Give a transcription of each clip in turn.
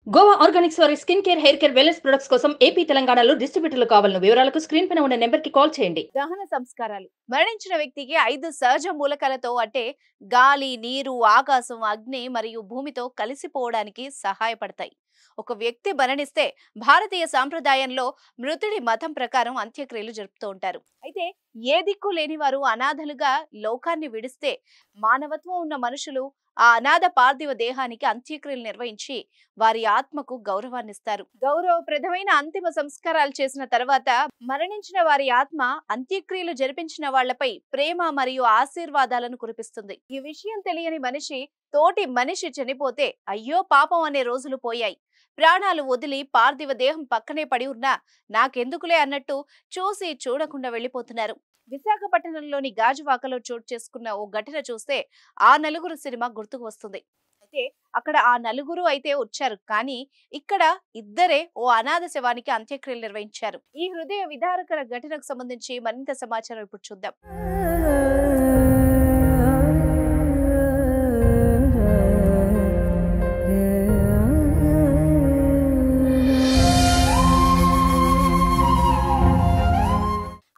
Goa Organics వారి skin care, hair care, wellness products కోసం AP, తెలంగాణలో డిస్ట్రిబ్యూటర్లు కావాలను వివరాలకు స్క్రీన్ పైన ఉన్న నెంబర్కి కాల్ చేయండి. దహన సంస్కారాలు మరణించిన వ్యక్తికి 5 సహజ మూలకాలతో అంటే గాలి, నీరు, ఆకాశం, అగ్ని మరియు భూమితో కలిసిపోవడానికి సహాయపడతాయి. ఒక వ్యక్తి మరణిస్తే భారతీయ సాంప్రదాయంలో మృతుడి మతం ప్రకారం అంత్యక్రియలు జరుపుతూ ఉంటారు. అయితే ఏ దిక్కు లేని వారు అనాథలుగా లోకాన్ని విడిస్తే మానవత్వం ఉన్న మనుషులు ఆ అనాథ పార్థివ దేహానికి అంత్యక్రియలు నిర్వహించి వారి ఆత్మకు గౌరవాన్నిస్తారు. గౌరవప్రదమైన అంతిమ సంస్కారాలు చేసిన తర్వాత మరణించిన వారి ఆత్మ అంత్యక్రియలు జరిపించిన వాళ్లపై ప్రేమ మరియు ఆశీర్వాదాలను కురిపిస్తుంది. ఈ విషయం తెలియని మనిషి తోటి మనిషి చనిపోతే అయ్యో పాపం అనే రోజులు పోయాయి. ప్రాణాలు వదిలి పార్థివ దేహం పక్కనే పడి ఉన్నా నాకెందుకులే అన్నట్టు చూసి చూడకుండా వెళ్లిపోతున్నారు. విశాఖపట్నంలోని గాజువాకలో చోటు చేసుకున్న ఓ ఘటన చూస్తే ఆ నలుగురు సినిమా గుర్తుకు వస్తుంది. అయితే అక్కడ ఆ నలుగురు అయితే వచ్చారు, కానీ ఇక్కడ ఇద్దరే ఓ అనాథ శవానికి అంత్యక్రియలు నిర్వహించారు. ఈ హృదయ విదారకర ఘటనకు సంబంధించి మరింత సమాచారం ఇప్పుడు చూద్దాం.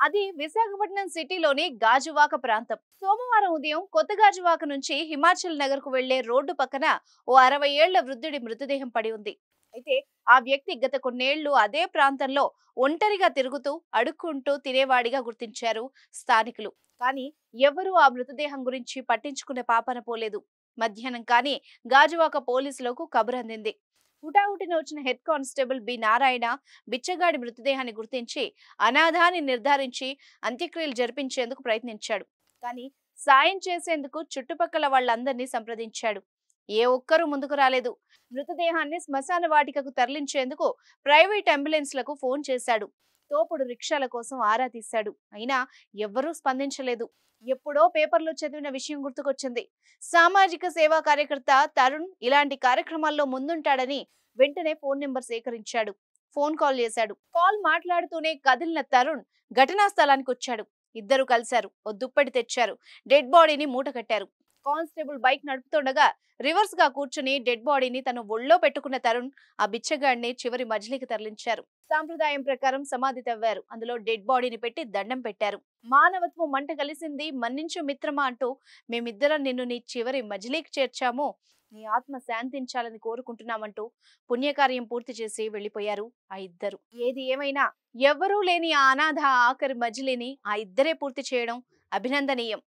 అది విశాఖపట్నం సిటీలోని గాజువాక ప్రాంతం. సోమవారం ఉదయం కొత్త గాజువాక నుంచి హిమాచల్ నగర్ కు వెళ్లే రోడ్డు పక్కన ఓ 60 ఏళ్ల వృద్ధుడి మృతదేహం పడి ఉంది. అయితే ఆ వ్యక్తి గత కొన్నేళ్లు అదే ప్రాంతంలో ఒంటరిగా తిరుగుతూ అడుక్కుంటూ తినేవాడిగా గుర్తించారు స్థానికులు. కానీ ఎవరూ ఆ మృతదేహం గురించి పట్టించుకునే పాపన పోలేదు. మధ్యాహ్నం కానీ గాజువాక పోలీసులకు కబురు అందింది. హుటాహుటిన వచ్చిన హెడ్ కానిస్టేబుల్ బి నారాయణ బిచ్చగాడి మృతదేహాన్ని గుర్తించి అనాథాన్ని నిర్ధారించి అంత్యక్రియలు జరిపించేందుకు ప్రయత్నించాడు. కానీ సాయం చేసేందుకు చుట్టుపక్కల వాళ్ళందరినీ సంప్రదించాడు. ఏ ఒక్కరూ ముందుకు రాలేదు. మృతదేహాన్ని శ్మశాన వాటికకు తరలించేందుకు ప్రైవేట్ అంబులెన్స్లకు ఫోన్ చేశాడు. తోపుడు రిక్షాల కోసం ఆరా తీశాడు. అయినా ఎవ్వరూ స్పందించలేదు. ఎప్పుడో పేపర్లో చదివిన విషయం గుర్తుకొచ్చింది. సామాజిక సేవా కార్యకర్త తరుణ్ ఇలాంటి కార్యక్రమాల్లో ముందుంటాడని వెంటనే ఫోన్ నెంబర్ సేకరించాడు. ఫోన్ కాల్ చేశాడు. కాల్ మాట్లాడుతూనే కదిలిన తరుణ్ ఘటనా స్థలానికి వచ్చాడు. ఇద్దరు కలిశారు. ఓ దుప్పటి తెచ్చారు. డెడ్ బాడీని మూట కట్టారు. కానిస్టేబుల్ బైక్ నడుపుతుండగా రివర్స్ గా కూర్చుని డెడ్ బాడీని తను ఒళ్ళో పెట్టుకున్న తరుణ్ ఆ బిచ్చగాడిని చివరి మజిలీకి తరలించారు. సాంప్రదాయం ప్రకారం సమాధి తవ్వారు. అందులో డెడ్ బాడీని పెట్టి దండం పెట్టారు. మానవత్వం మంట కలిసింది, మన్నించు మిత్రమా అంటూ మేమిద్దరం నిన్ను నీ చివరి మజిలీకి చేర్చాము, నీ ఆత్మ శాంతించాలని కోరుకుంటున్నామంటూ పుణ్యకార్యం పూర్తి చేసి వెళ్లిపోయారు ఆ ఇద్దరు. ఏది ఏమైనా ఎవ్వరూ లేని ఆ అనాథ ఆఖరి మజిలీని ఆ ఇద్దరే పూర్తి చేయడం అభినందనీయం.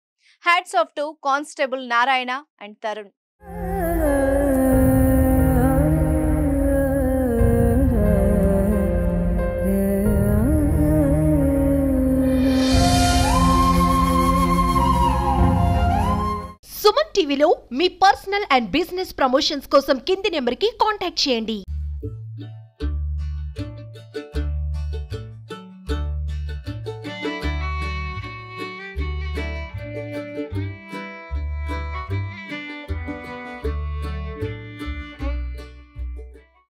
Hats off to constable Narayana and Tarun. Suman టీవీలో మీ పర్సనల్ అండ్ బిజినెస్ ప్రమోషన్స్ కోసం కింది నెంబర్కి కాంటాక్ట్ చేయండి.